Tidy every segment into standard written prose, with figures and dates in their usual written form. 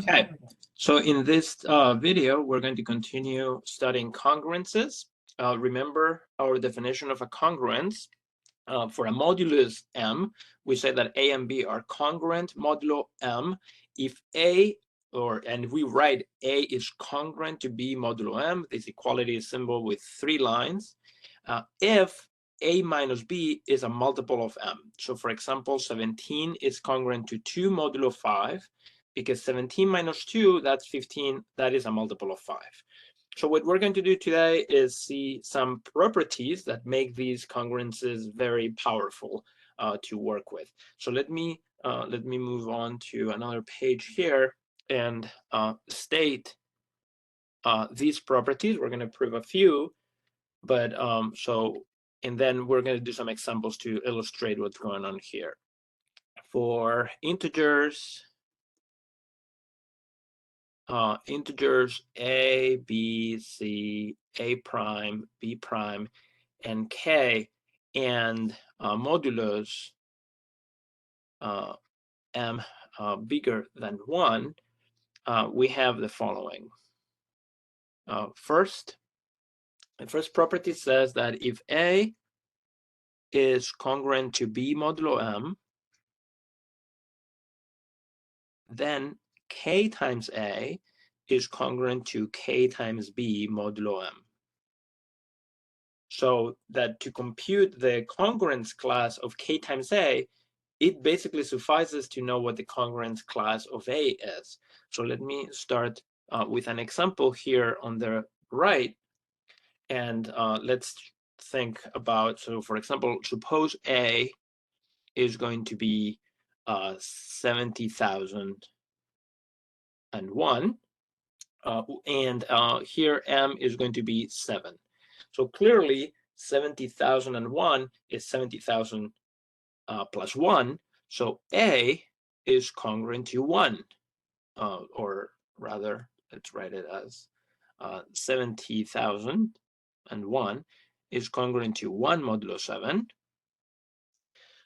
Okay, so in this video, we're going to continue studying congruences. Remember our definition of a congruence. For a modulus M, we say that A and B are congruent modulo M. If A, and we write A is congruent to B modulo M, this equality is symbol with 3 lines. If A minus B is a multiple of M. So for example, 17 is congruent to 2 modulo 5, because 17 minus 2, that's 15, that is a multiple of 5. So what we're going to do today is see some properties that make these congruences very powerful to work with. So let me move on to another page here and state these properties. We're going to prove a few, but and then we're going to do some examples to illustrate what's going on here. For integers, integers a, b, c, a prime, b prime, and k, and modulus m bigger than 1, we have the following. First, the first property says that if a is congruent to b modulo m, then k times a is congruent to k times b modulo m. So that to compute the congruence class of k times a, it basically suffices to know what the congruence class of A is. So let me start with an example here on the right. And let's think about, so for example, suppose A is going to be 70,001. And here M is going to be 7. So clearly 70,001 is 70,000 plus 1. So A is congruent to 1, or rather, let's write it as 70,001 is congruent to 1 modulo 7.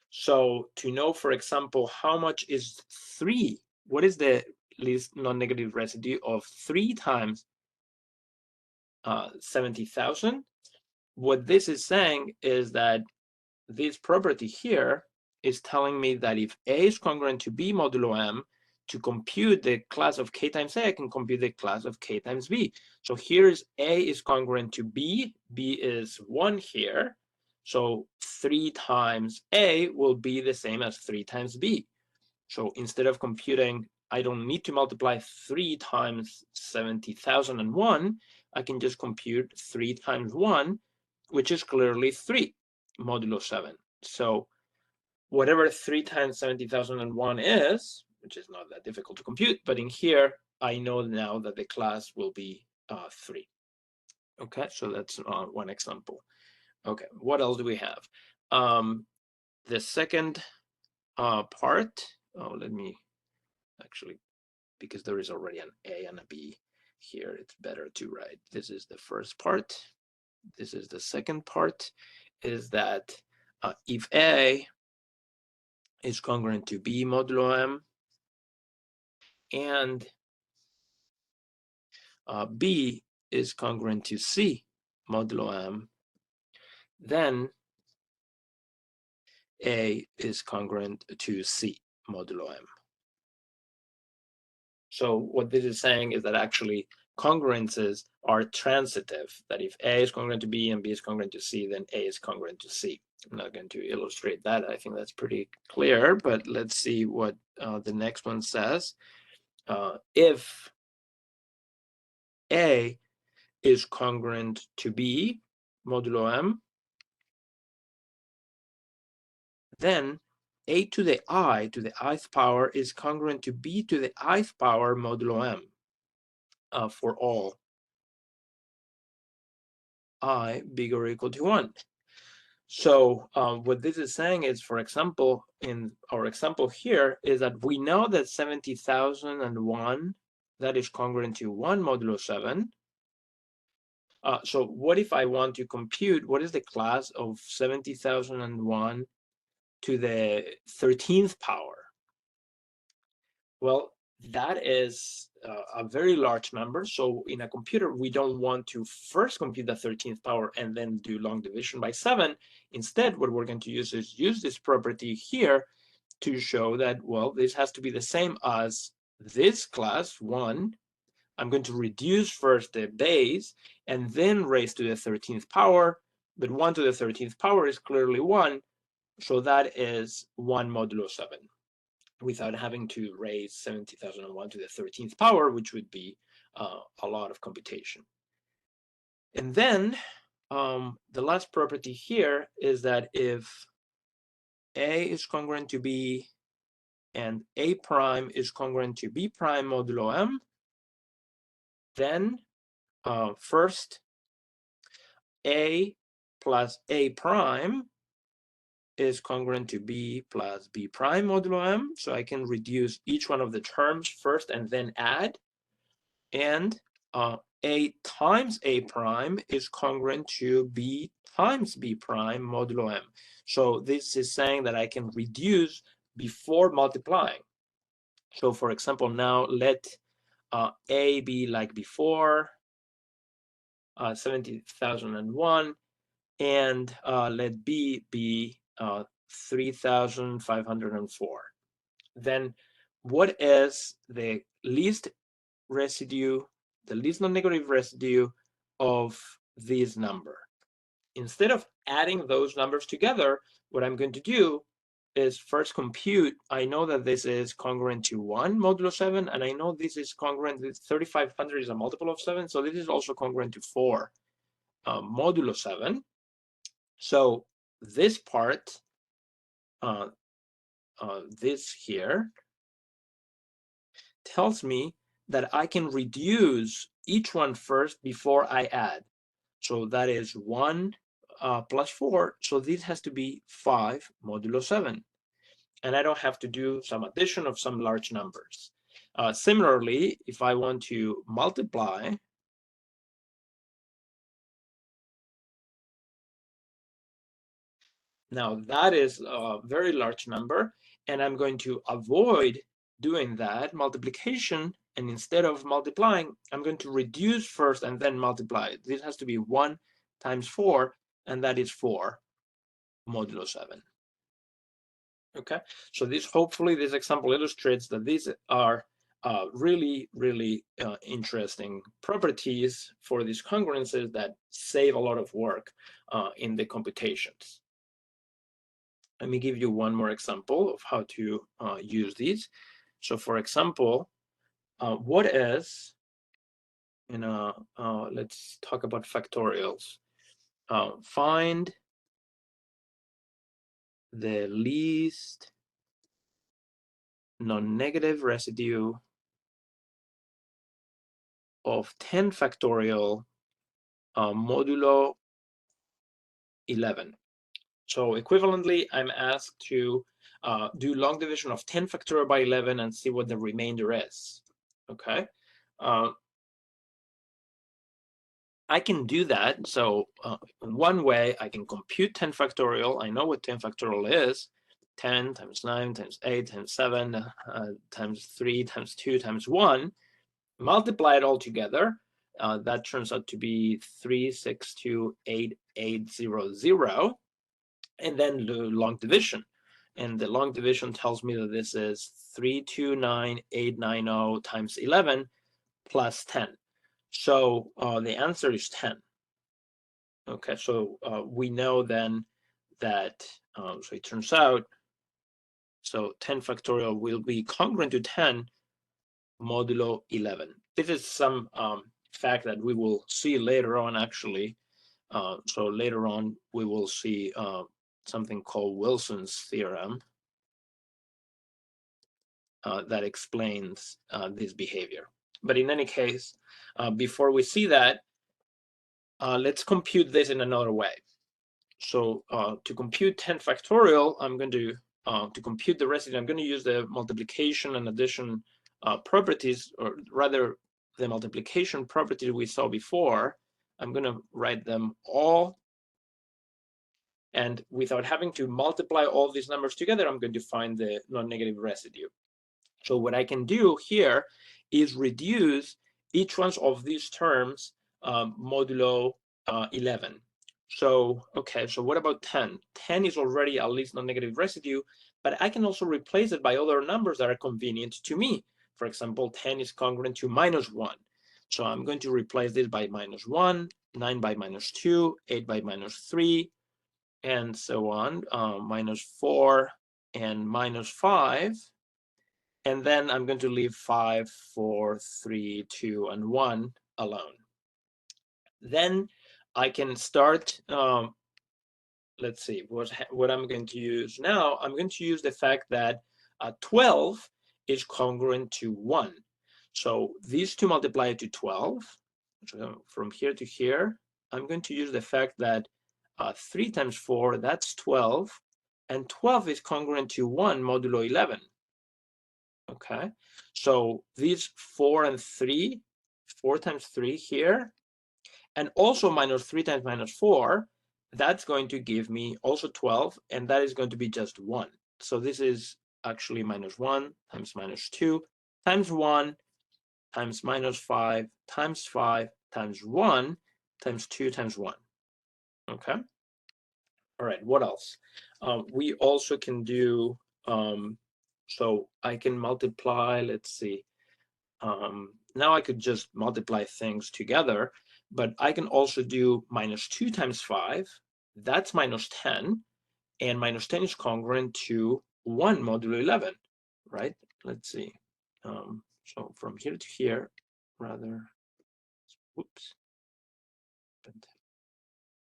So to know, for example, how much is 3, what is the least non-negative residue of 3 times 70,000? What this is saying is that this property here is telling me that if A is congruent to B modulo M, to compute the class of K times A, I can compute the class of K times B. So here's A is congruent to B, B is 1 here. So 3 times A will be the same as 3 times B. So instead of computing, I don't need to multiply 3 times 70,001, I can just compute 3 times 1, which is clearly 3 modulo 7. So whatever 3 times 70,001 is, which is not that difficult to compute, but in here, I know now that the class will be 3. Okay, so that's one example. Okay, what else do we have? The second part, let me actually, because there is already an A and a B here, it's better to write. This is the first part. This is the second part, is that if A is congruent to B modulo M, and B is congruent to C modulo M, then A is congruent to C modulo M. So what this is saying is that actually congruences are transitive, that if A is congruent to B and B is congruent to C, then A is congruent to C. I'm not going to illustrate that. I think that's pretty clear, but let's see what the next one says. If A is congruent to B modulo M, then A to the ith power is congruent to B to the ith power modulo M for all I bigger or equal to 1. So what this is saying is, for example, in our example here, is that we know that 70,001, that is congruent to 1 modulo 7. So what if I want to compute what is the class of 70,001 to the 13th power? Well, that is a very large number. So in a computer, we don't want to first compute the 13th power and then do long division by 7. Instead, what we're going to use is use this property here to show that, well, this has to be the same as this class 1. I'm going to reduce first the base and then raise to the 13th power, but 1 to the 13th power is clearly 1, so that is 1 modulo 7, without having to raise 70,001 to the 13th power, which would be a lot of computation. And then the last property here is that if A is congruent to B and A prime is congruent to B prime modulo M, then first A plus A prime is congruent to B plus B prime modulo M. So I can reduce each one of the terms first and then add. And A times A prime is congruent to B times B prime modulo M. So this is saying that I can reduce before multiplying. So for example, now let A be like before, 70,001, and let B be 3,504. Then what is the least residue, the least non-negative residue of this number? Instead of adding those numbers together, what I'm going to do is first compute. I know that this is congruent to 1 modulo 7, and I know this is congruent with 3,500 is a multiple of 7, so this is also congruent to 4 modulo 7. So this part, this here, tells me that I can reduce each one first before I add. So that is 1 plus 4. So this has to be 5 modulo 7. And I don't have to do some addition of some large numbers. Similarly, if I want to multiply, now that is a very large number, and I'm going to avoid doing that multiplication, and instead of multiplying, I'm going to reduce first and then multiply. This has to be 1 times 4, and that is 4 modulo 7. Okay, so hopefully this example illustrates that these are really, really interesting properties for these congruences that save a lot of work in the computations. Let me give you one more example of how to use these. So for example, what is, let's talk about factorials. Find the least non-negative residue of 10 factorial modulo 11. So equivalently, I'm asked to do long division of 10 factorial by 11 and see what the remainder is. Okay. I can do that. So in one way, I can compute 10 factorial. I know what 10 factorial is. 10 times 9 times 8 times 7 times 3 times 2 times 1. Multiply it all together. That turns out to be 3628800. And then the long division. And the long division tells me that this is 329890 times 11 plus 10. So the answer is 10. Okay, so we know then that, so it turns out, so 10 factorial will be congruent to 10 modulo 11. This is some fact that we will see later on, actually. So later on, we will see something called Wilson's theorem that explains this behavior. But in any case, before we see that, let's compute this in another way. So to compute 10 factorial, I'm going to compute the residue, I'm going to use the multiplication and addition properties, or rather the multiplication property we saw before. I'm going to write them all. And without having to multiply all these numbers together, I'm going to find the non-negative residue. So what I can do here is reduce each one of these terms modulo 11. So, okay, so what about 10? 10 is already a least non-negative residue, but I can also replace it by other numbers that are convenient to me. For example, 10 is congruent to -1. So I'm going to replace this by -1, 9 by -2, 8 by -3, and so on, -4 and -5. And then I'm going to leave 5, 4, 3, 2, and 1 alone. Then I can start, let's see, what I'm going to use now. I'm going to use the fact that 12 is congruent to 1. So these two multiply to 12. So from here to here, I'm going to use the fact that 3 times 4, that's 12. And 12 is congruent to 1 modulo 11. Okay, so these 4 and 3, 4 times 3 here, and also -3 times -4, that's going to give me also 12, and that is going to be just 1. So this is actually -1 times -2 times 1 times -5 times 5 times 1 times 2 times 1. Okay. All right, what else? We also can do, so I can multiply, let's see. Now I could just multiply things together, but I can also do -2 times 5, that's -10, and -10 is congruent to 1 modulo 11, right? Let's see. So from here to here, rather, whoops. But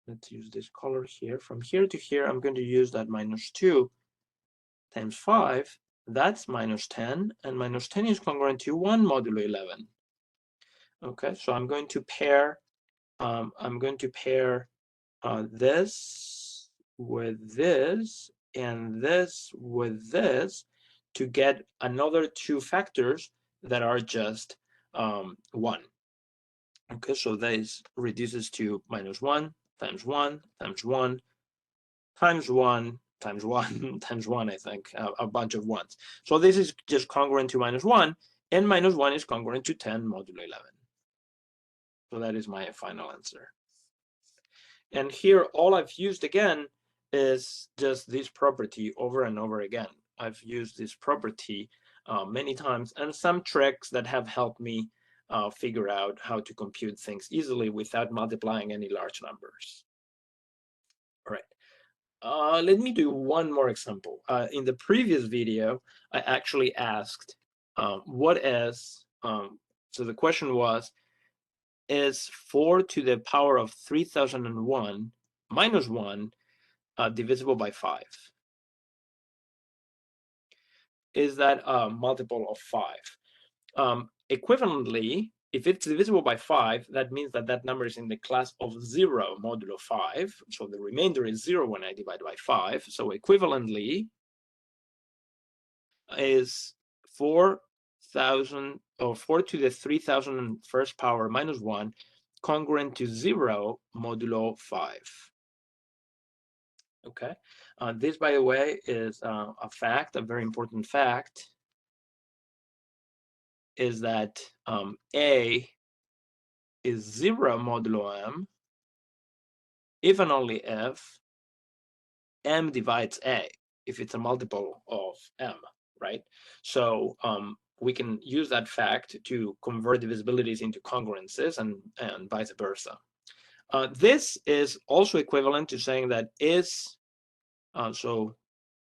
let's use this color here. From here to here, I'm going to use that -2 times 5, that's -10, and -10 is congruent to 1 modulo 11. Okay, so I'm going to pair this with this and this with this to get another two factors that are just 1. Okay, so this reduces to -1 times 1 times 1 times 1 times 1 times 1, I think, a bunch of ones. So this is just congruent to -1, and -1 is congruent to 10 modulo 11. So that is my final answer. And here, all I've used again is just this property over and over again. I've used this property many times, and some tricks that have helped me figure out how to compute things easily without multiplying any large numbers. All right. Let me do one more example. In the previous video, I actually asked what is, so the question was, is 4 to the power of 3001 minus 1 divisible by 5? Is that a multiple of 5? Equivalently, if it's divisible by 5, that means that that number is in the class of 0 modulo 5. So the remainder is 0 when I divide by 5. So equivalently is 4,000 or 4 to the 3001st power minus 1 congruent to 0 modulo 5. Okay, this, by the way, is a fact, a very important fact, is that A is 0 modulo M if and only if M divides A, if it's a multiple of M, right? So we can use that fact to convert divisibilities into congruences and vice versa. This is also equivalent to saying that is, so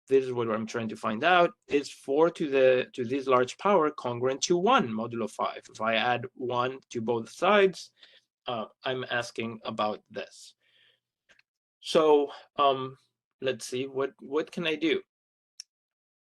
this is what I'm trying to find out, is 4 to this large power congruent to 1 modulo 5. If I add 1 to both sides, I'm asking about this. So let's see, what can I do?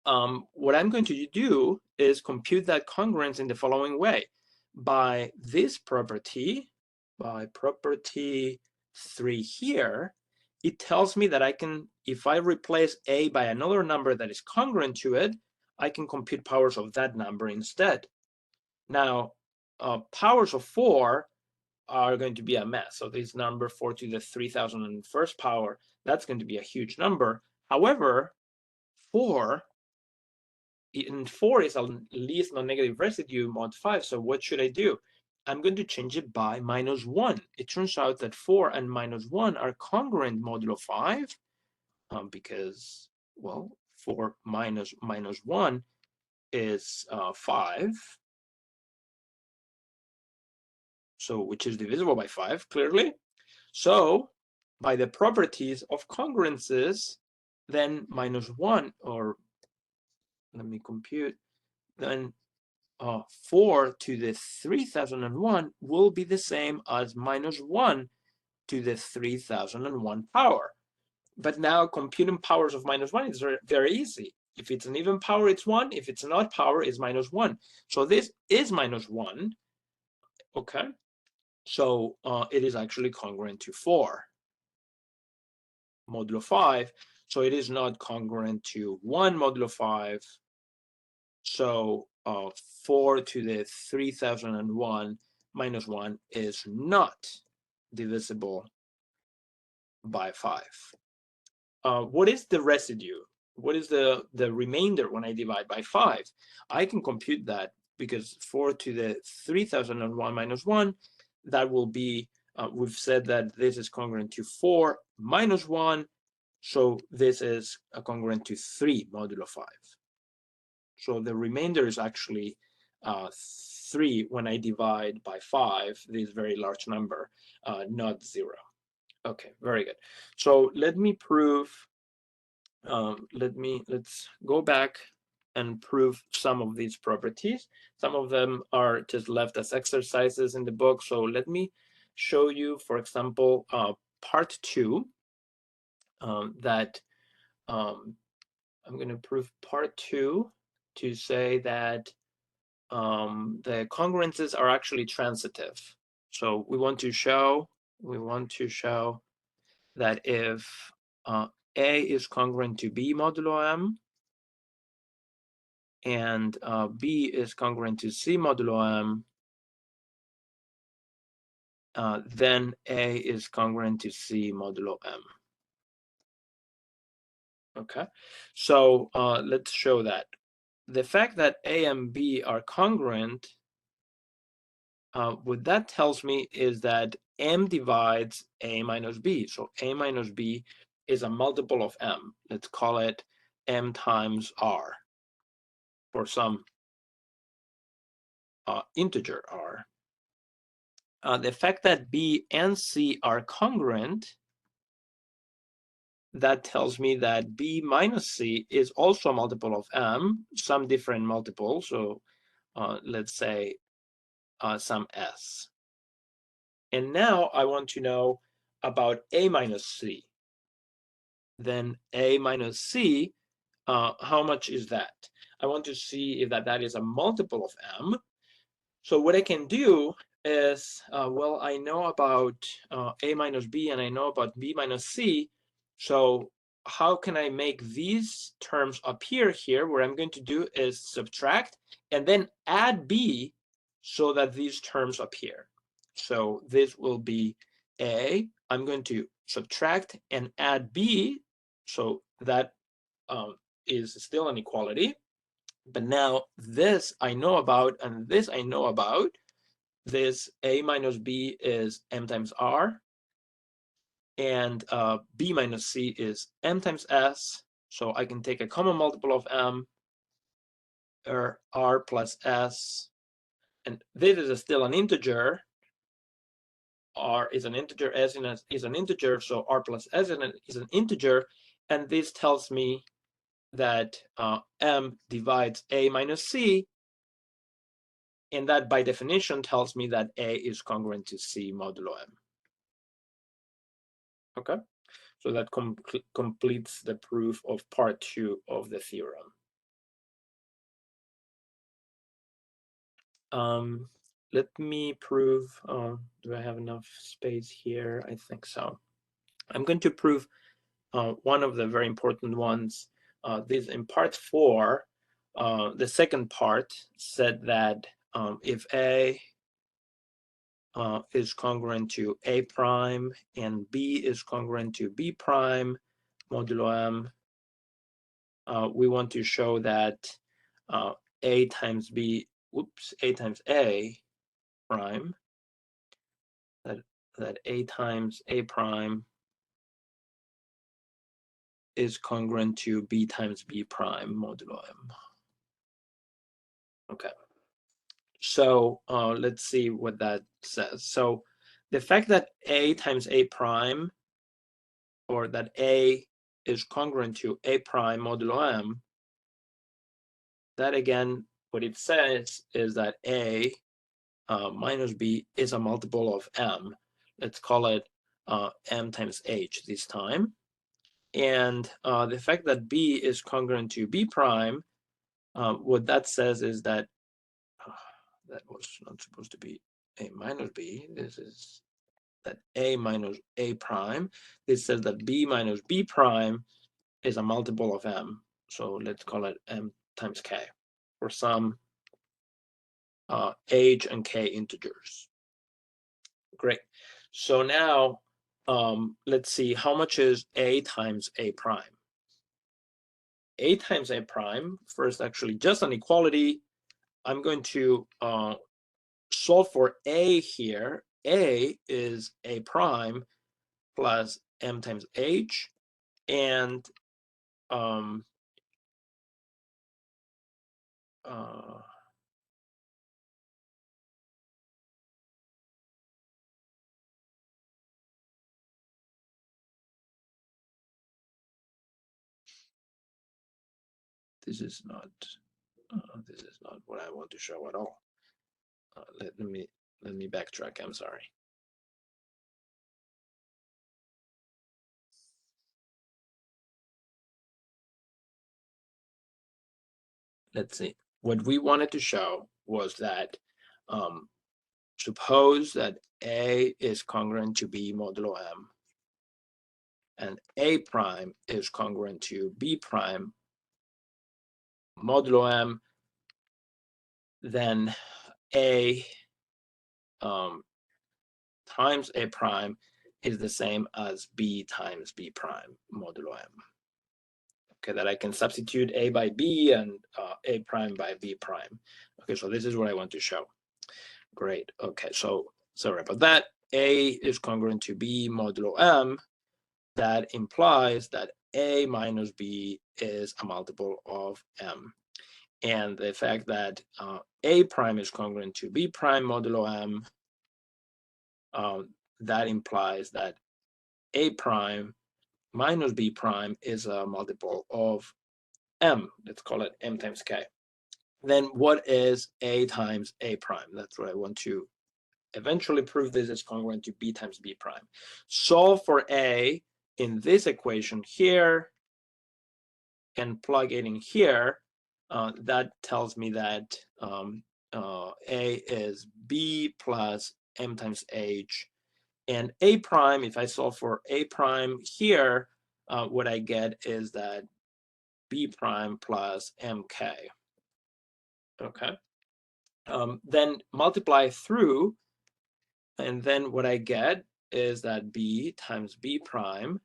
What I'm going to do is compute that congruence in the following way. By this property, by property 3 here, it tells me that I can, if I replace A by another number that is congruent to it, I can compute powers of that number instead. Now, powers of 4 are going to be a mess. So this number 4 to the 3001st power, that's going to be a huge number. However, 4 and 4 is a least non-negative residue mod 5. So what should I do? I'm going to change it by -1. It turns out that 4 and -1 are congruent modulo 5 because, well, 4 minus -1 is 5. So which is divisible by 5, clearly. So by the properties of congruences, then -1, or let me compute, then 4 to the 3001 will be the same as -1 to the 3001 power. But now computing powers of -1 is very easy. If it's an even power, it's 1. If it's an odd power, it's -1. So this is -1, okay? So it is actually congruent to 4 modulo 5. So it is not congruent to 1 modulo 5. So 4 to the 3001 -1 is not divisible by 5. What is the residue? What is the remainder when I divide by 5? I can compute that because 4 to the 3001 -1, that will be, we've said that this is congruent to 4 minus 1, so this is congruent to 3 modulo 5. So the remainder is actually 3 when I divide by 5, this very large number, not 0. Okay, very good. So let me prove, let's go back and prove some of these properties. Some of them are just left as exercises in the book. So let me show you, for example, part 2, that I'm going to prove part 2 to say that the congruences are actually transitive. So we want to show that if A is congruent to B modulo M, and B is congruent to C modulo M, then A is congruent to C modulo M. Okay, so let's show that. The fact that A and B are congruent, what that tells me is that M divides A minus B. So A minus B is a multiple of M. Let's call it M times R for some integer R. The fact that B and C are congruent, that tells me that B minus C is also a multiple of M, some different multiple. So let's say some S. And now I want to know about A minus C. Then A minus C, how much is that? I want to see if that is a multiple of M. So what I can do is, well, I know about A minus B and I know about B minus C. So how can I make these terms appear here? What I'm going to do is subtract and then add B so that these terms appear. So this will be A. I'm going to subtract and add B. So that is still an equality. But now this I know about and this I know about. This A minus B is M times R, and B minus C is M times S. So I can take a common multiple of M, or R plus S, and this is still an integer. R is an integer, S is an integer, so R plus S is an integer, and this tells me that M divides A minus C, and that by definition tells me that A is congruent to C modulo M. Okay, so that completes the proof of part 2 of the theorem. Let me prove, do I have enough space here? I think so. I'm going to prove one of the very important ones. This in part 4, the second part said that if A is congruent to A prime and B is congruent to B prime modulo M, we want to show that a times b, a times a prime, that a times a prime is congruent to b times b prime modulo m. Okay. So let's see what that says. So the fact that a times a prime, or that a is congruent to a prime modulo m, that again, what it says is that a minus b is a multiple of m. Let's call it m times h this time. And the fact that b is congruent to b prime, what that says is that that was not supposed to be a minus b. This is that a minus a prime. This says that b minus b prime is a multiple of m. So let's call it m times k for some h and k integers. Great. So now let's see, how much is a times a prime? A times a prime, first actually just an equality. I'm going to solve for a here. A is a prime plus m times h, and this is not what I want to show at all. Let me backtrack. I'm sorry. Let's see. What we wanted to show was that suppose that a is congruent to b modulo m, and a prime is congruent to b prime modulo m, then a times a prime is the same as b times b prime modulo m. Okay, that I can substitute a by b and a prime by b prime. Okay, so this is what I want to show. Great. Okay, so sorry about that. A is congruent to b modulo m. That implies that a minus b is a multiple of m. And the fact that a prime is congruent to b prime modulo m, that implies that a prime minus b prime is a multiple of m. Let's call it m times k. Then what is a times a prime? That's what I want to eventually prove. This is congruent to b times b prime. Solve for a in this equation here and plug it in here. That tells me that a is b plus m times h, and a prime, if I solve for a prime here, what I get is that b prime plus mk. Okay. Then multiply through, and then what I get is that b times b prime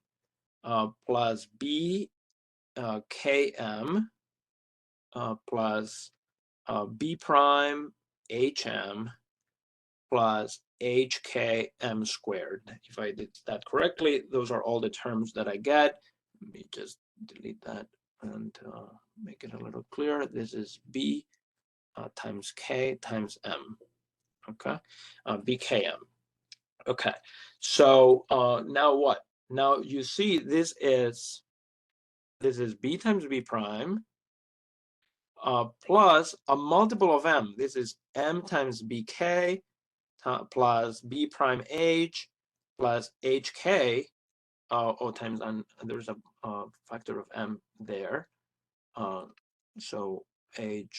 plus b km plus b prime hm plus hkm squared. If I did that correctly, those are all the terms that I get. Let me just delete that and make it a little clearer. This is b times k times m. Okay, bkm. Okay, so now what? Now you see this is b times b prime plus a multiple of m. This is m times bk plus b prime h plus hk, or times, and there's a factor of m there. So hkm,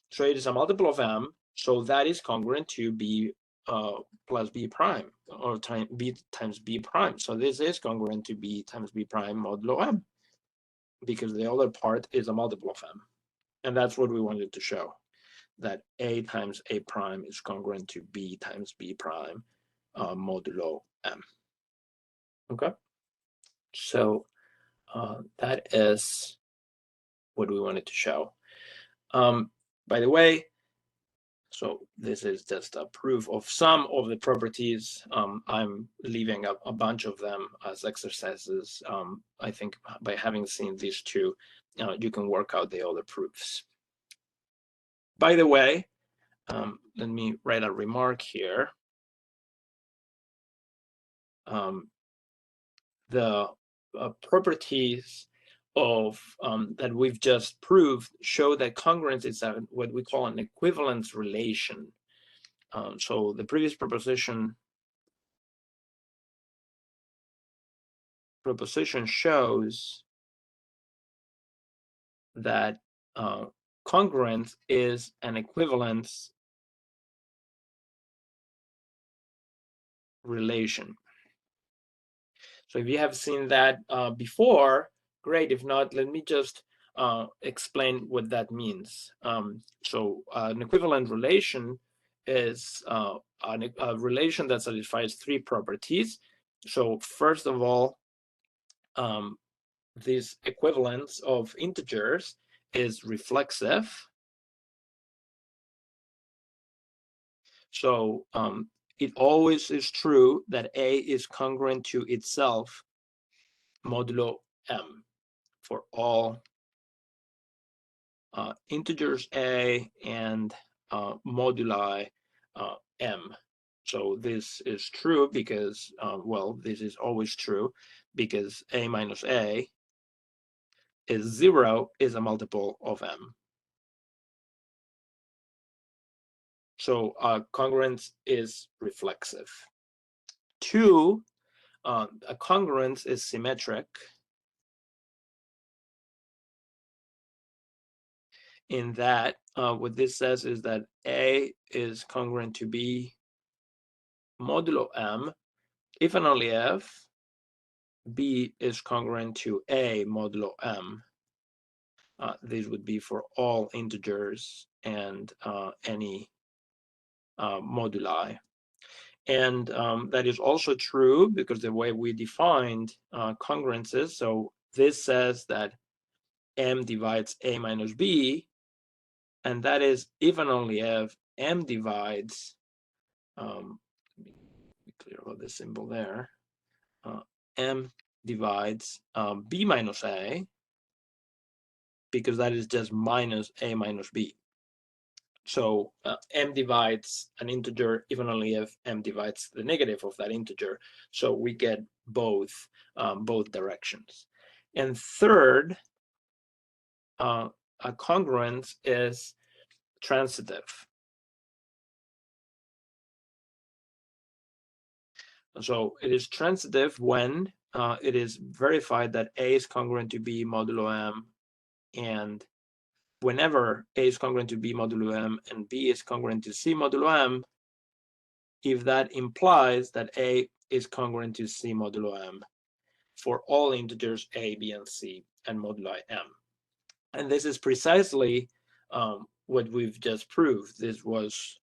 so it is a multiple of m, so that is congruent to b plus b prime, or b times b prime. So this is congruent to b times b prime modulo m, because the other part is a multiple of m. And that's what we wanted to show, that a times a prime is congruent to b times b prime modulo m. Okay, so that is what we wanted to show. By the way, so this is just a proof of some of the properties. I'm leaving a bunch of them as exercises. I think by having seen these two, you can work out the other proofs. By the way, let me write a remark here. The properties of that we've just proved show that congruence is what we call an equivalence relation. So the previous proposition shows that congruence is an equivalence relation. So if you have seen that before, great. If not, let me just explain what that means. So an equivalent relation is a relation that satisfies three properties. So first of all, this equivalence of integers is reflexive. So it always is true that A is congruent to itself modulo M for all integers A and moduli M. So this is true because, well, this is always true because A minus A is 0 is a multiple of M. So congruence is reflexive. Two, a congruence is symmetric in that what this says is that A is congruent to B modulo M if and only if B is congruent to A modulo M. These would be for all integers and any moduli. And that is also true because the way we defined congruences, so this says that M divides A minus B, and that is if and only if M divides, let me be clear about this symbol there, M divides B minus A, because that is just minus A minus B. So M divides an integer even only if M divides the negative of that integer. So we get both directions. And third, a congruence is transitive. So it is transitive when it is verified that A is congruent to B modulo M, and whenever A is congruent to B modulo M and B is congruent to C modulo M, if that implies that A is congruent to C modulo M for all integers A, B, and C and moduli M. And this is precisely what we've just proved. This was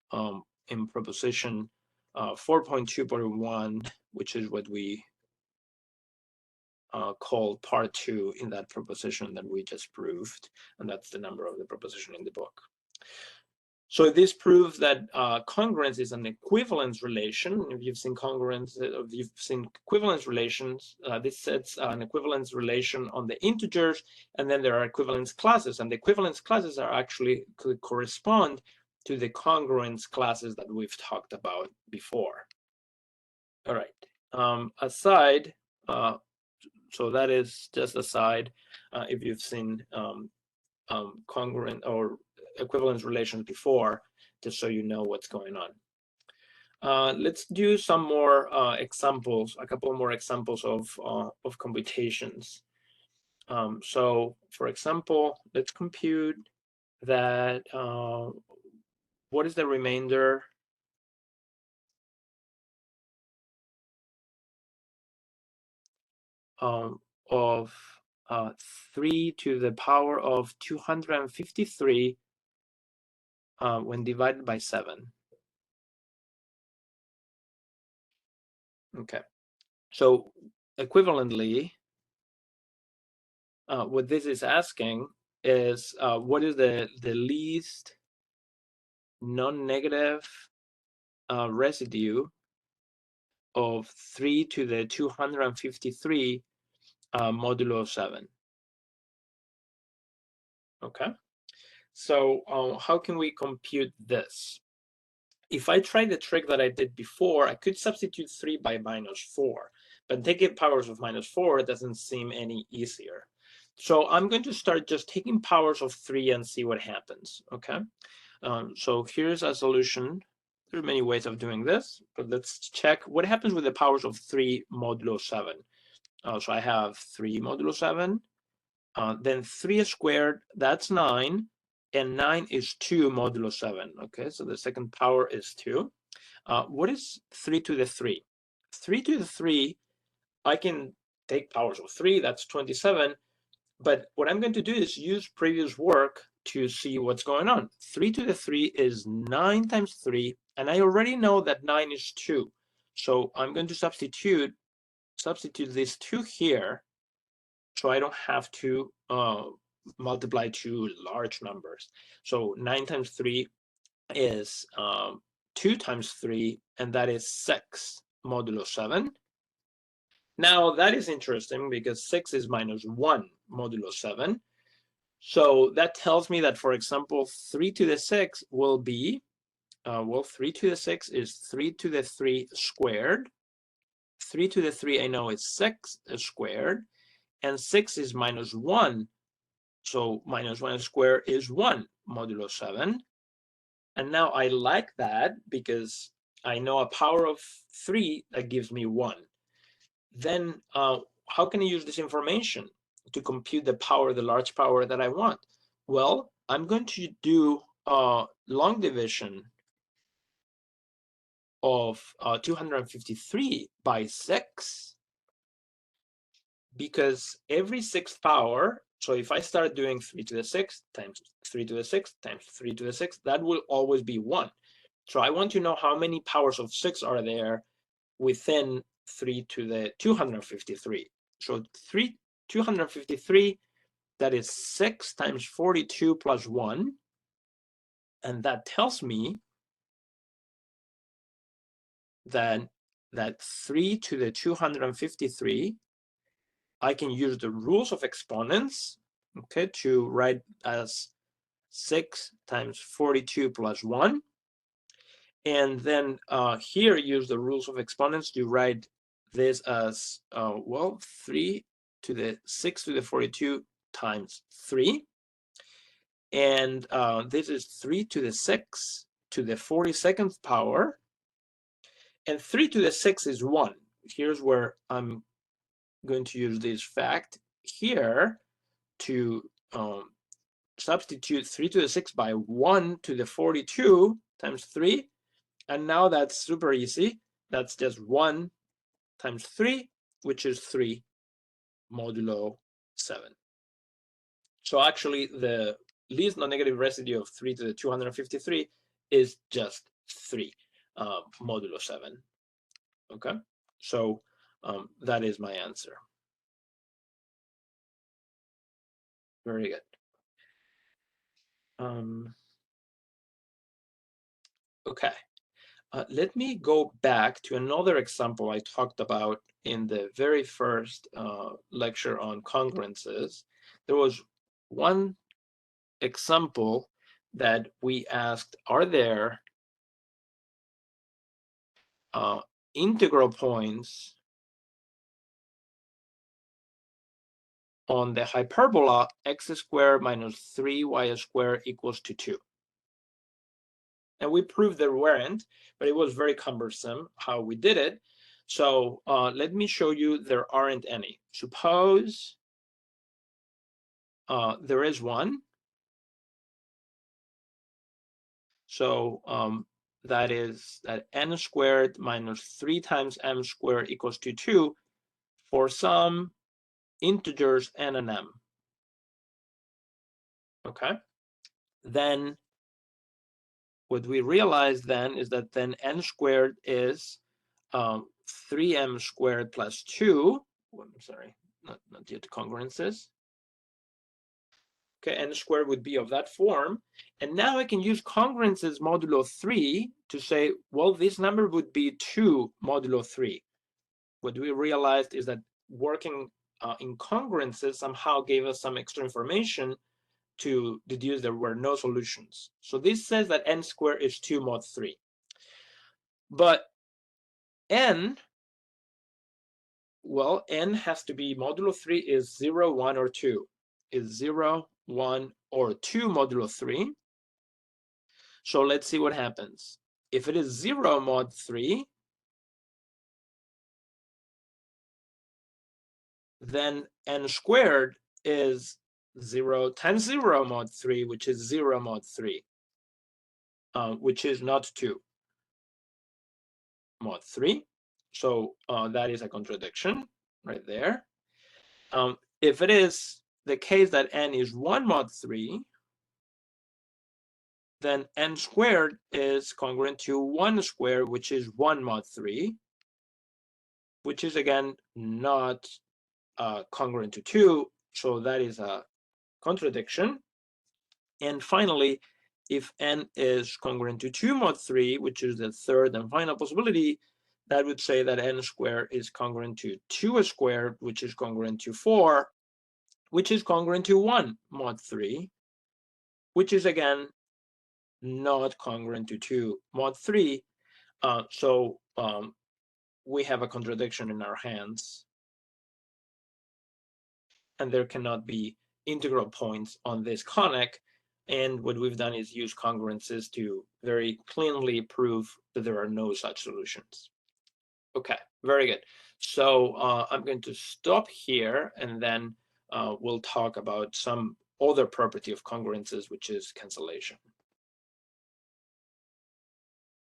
in proposition 4.2.1, which is what we called part 2 in that proposition that we just proved. And that's the number of the proposition in the book. So this proves that congruence is an equivalence relation. If you've seen congruence, if you've seen equivalence relations, this sets an equivalence relation on the integers, and then there are equivalence classes, and the equivalence classes are actually could correspond to the congruence classes that we've talked about before. All right. Aside, so that is just aside. If you've seen congruent or equivalence relations before, just so you know what's going on. Let's do some more examples, a couple more examples of computations. So, for example, let's compute that what is the remainder of 3 to the power of 253 when divided by 7. Okay, so equivalently, what this is asking is what is the least non-negative residue of 3 to the 253 modulo 7. Okay, so how can we compute this? If I try the trick that I did before, I could substitute 3 by -4, but taking powers of -4 doesn't seem any easier. So I'm going to start just taking powers of 3 and see what happens, okay? So here's a solution. There are many ways of doing this, but let's check what happens with the powers of 3 modulo 7. So I have 3 modulo 7, then 3 squared, that's 9, and 9 is 2 modulo 7. Okay, so the second power is 2. What is 3 to the 3? 3 to the 3, I can take powers of 3, that's 27. But what I'm going to do is use previous work to see what's going on. 3 to the 3 is 9 times 3, and I already know that 9 is 2. So I'm going to substitute this 2 here, so I don't have to multiply two large numbers. So 9 times 3 is 2 times 3, and that is 6 modulo 7. Now that is interesting because 6 is -1 modulo 7. So that tells me that, for example, 3 to the 6 will be, well, 3 to the 6 is 3 to the 3 squared. 3 to the 3 I know is 6 squared, and 6 is -1. So -1 squared is 1 modulo 7. And now I like that because I know a power of 3 that gives me 1. Then how can I use this information to compute the power, the large power that I want? Well, I'm going to do long division of 253 by 6, because every sixth power, so if I start doing 3 to the 6 times 3 to the 6 times 3 to the 6, that will always be 1. So I want to know how many powers of 6 are there within 3 to the 253. So 253, that is 6 times 42 plus 1. And that tells me that 3 to the 253, I can use the rules of exponents, okay, to write as 6 times 42 plus 1. And then here use the rules of exponents to write this as, well, 3 to the 6 to the 42 times 3. And this is 3 to the 6 to the 42nd power. And 3 to the 6 is 1. Here's where I'm going to use this fact here to substitute 3 to the 6 by 1 to the 42 times 3. And now that's super easy. That's just 1 times 3, which is 3 modulo 7. So actually, the least non-negative residue of 3 to the 253 is just 3 modulo 7. Okay, so that is my answer. Very good. Okay, let me go back to another example I talked about in the very first lecture on congruences. There was one example that we asked, are there integral points on the hyperbola x squared minus 3y squared equals to 2? And we proved there weren't, but it was very cumbersome how we did it. So let me show you there aren't any. Suppose there is one. So that is that n squared minus 3 times m squared equals to 2 for some integers n and m. Okay. Then what we realize then is that then n squared is 3m squared plus 2. I'm sorry, not yet congruences. Okay, n squared would be of that form. And now I can use congruences modulo 3 to say, well, this number would be 2 modulo 3. What we realized is that working in congruences somehow gave us some extra information to deduce there were no solutions. So this says that n squared is 2 mod 3. But n, well, n has to be modulo 3 is 0, 1, or 2. Is 0, 1, or 2 modulo 3. So let's see what happens. If it is 0 mod 3, then n squared is 0 times 0 mod 3, which is 0 mod 3, which is not 2 mod 3. So that is a contradiction right there. If it is the case that n is 1 mod 3, then n squared is congruent to 1 squared, which is 1 mod 3, which is again not congruent to 2. So that is a contradiction. And finally, if n is congruent to 2 mod 3, which is the third and final possibility, that would say that n squared is congruent to 2 squared, which is congruent to 4, which is congruent to 1 mod 3, which is again not congruent to 2 mod 3. So we have a contradiction in our hands, and there cannot be integral points on this conic. And what we've done is use congruences to very cleanly prove that there are no such solutions. Okay, very good. So I'm going to stop here, and then we'll talk about some other property of congruences, which is cancellation.